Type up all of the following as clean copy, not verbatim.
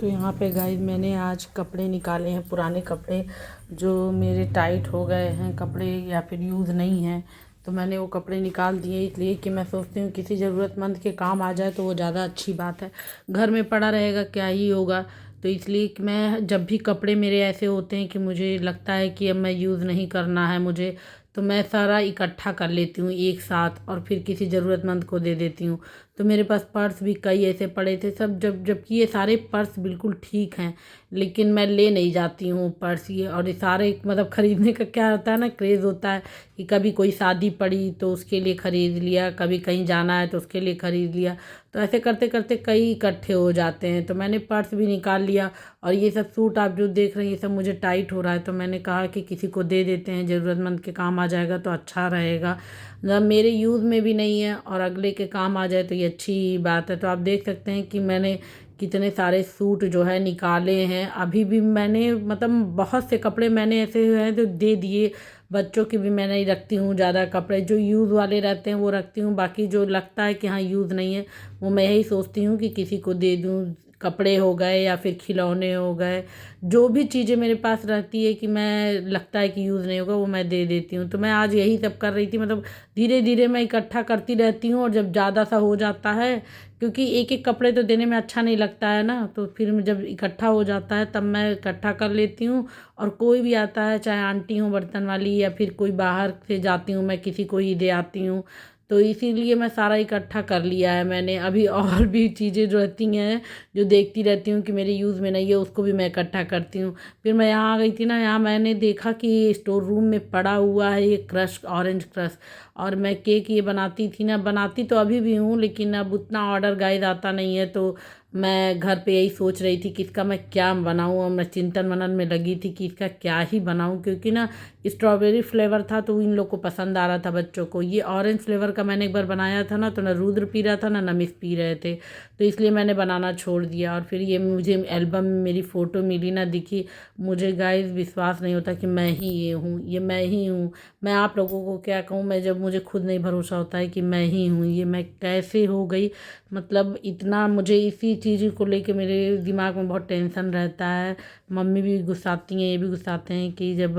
तो यहाँ पे गाइस मैंने आज कपड़े निकाले हैं, पुराने कपड़े जो मेरे टाइट हो गए हैं कपड़े या फिर यूज़ नहीं हैं। तो मैंने वो कपड़े निकाल दिए इसलिए कि मैं सोचती हूँ किसी ज़रूरतमंद के काम आ जाए तो वो ज़्यादा अच्छी बात है। घर में पड़ा रहेगा क्या ही होगा। तो इसलिए कि मैं जब भी कपड़े मेरे ऐसे होते हैं कि मुझे लगता है कि अब मैं यूज़ नहीं करना है मुझे, तो मैं सारा इकट्ठा कर लेती हूँ एक साथ और फिर किसी ज़रूरतमंद को दे देती हूँ। तो मेरे पास पर्स भी कई ऐसे पड़े थे सब, जबकि ये सारे पर्स बिल्कुल ठीक हैं, लेकिन मैं ले नहीं जाती हूँ पर्स। ये और ये सारे मतलब ख़रीदने का क्या होता है ना, क्रेज़ होता है कि कभी कोई शादी पड़ी तो उसके लिए ख़रीद लिया, कभी कहीं जाना है तो उसके लिए ख़रीद लिया। तो ऐसे करते करते कई इकट्ठे हो जाते हैं। तो मैंने पर्स भी निकाल लिया और ये सब सूट आप जो देख रहे हैं ये सब मुझे टाइट हो रहा है, तो मैंने कहा कि किसी को दे देते हैं, ज़रूरतमंद के काम आ जाएगा तो अच्छा रहेगा। जब मेरे यूज़ में भी नहीं है और अगले के काम आ जाए तो ये अच्छी बात है। तो आप देख सकते हैं कि मैंने कितने सारे सूट जो है निकाले हैं। अभी भी मैंने मतलब बहुत से कपड़े मैंने ऐसे हैं जो दे दिए। बच्चों की भी मैं नहीं रखती हूँ ज़्यादा कपड़े, जो यूज़ वाले रहते हैं वो रखती हूँ, बाकी जो लगता है कि हाँ यूज़ नहीं है वो मैं यही सोचती हूँ कि किसी को दे दूँ। कपड़े हो गए या फिर खिलौने हो गए, जो भी चीज़ें मेरे पास रहती है कि मैं लगता है कि यूज़ नहीं होगा वो मैं दे देती हूँ। तो मैं आज यही सब कर रही थी, मतलब धीरे धीरे मैं इकट्ठा करती रहती हूँ और जब ज़्यादा सा हो जाता है, क्योंकि एक एक कपड़े तो देने में अच्छा नहीं लगता है ना, तो फिर जब इकट्ठा हो जाता है तब मैं इकट्ठा कर लेती हूँ। और कोई भी आता है, चाहे आंटी हो बर्तन वाली या फिर कोई बाहर से जाती हूँ मैं किसी को ही दे आती हूँ, तो इसीलिए मैं सारा इकट्ठा कर लिया है मैंने। अभी और भी चीज़ें जो रहती हैं जो देखती रहती हूँ कि मेरे यूज़ में नहीं है उसको भी मैं इकट्ठा करती हूँ। फिर मैं यहाँ आ गई थी ना, यहाँ मैंने देखा कि स्टोर रूम में पड़ा हुआ है ये क्रश, ऑरेंज क्रश। और मैं केक ये बनाती थी ना, बनाती तो अभी भी हूँ लेकिन अब उतना ऑर्डर गाइस आता नहीं है। तो मैं घर पे यही सोच रही थी कि इसका मैं क्या बनाऊँ, और मैं चिंतन मनन में लगी थी कि इसका क्या ही बनाऊँ, क्योंकि ना स्ट्रॉबेरी फ्लेवर था तो इन लोग को पसंद आ रहा था बच्चों को। ये ऑरेंज फ्लेवर का मैंने एक बार बनाया था ना, तो ना रुद्र पी रहा था ना नमिस पी रहे थे, तो इसलिए मैंने बनाना छोड़ दिया। और फिर ये मुझे एल्बम में मेरी फ़ोटो मिली ना, दिखी, मुझे गाइस विश्वास नहीं होता कि मैं ही ये हूँ, ये मैं ही हूँ। मैं आप लोगों को क्या कहूँ, मैं जब मुझे खुद नहीं भरोसा होता है कि मैं ही हूँ, ये मैं कैसे हो गई। मतलब इतना मुझे इसी चीज़ को लेके मेरे दिमाग में बहुत टेंशन रहता है। मम्मी भी गुस्साती हैं, ये भी गुस्साते हैं कि जब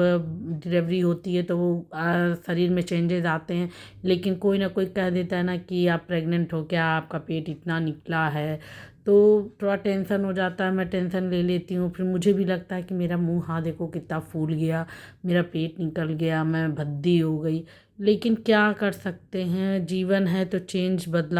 डिलीवरी होती है तो वो शरीर में चेंजेस आते हैं, लेकिन कोई ना कोई कह देता है ना कि आप प्रेग्नेंट हो क्या, आपका पेट इतना निकला है, तो थोड़ा टेंशन हो जाता है। मैं टेंशन ले लेती हूँ, फिर मुझे भी लगता है कि मेरा मुंह हाँ देखो कितना फूल गया, मेरा पेट निकल गया, मैं भद्दी हो गई। लेकिन क्या कर सकते हैं, जीवन है तो चेंज बदला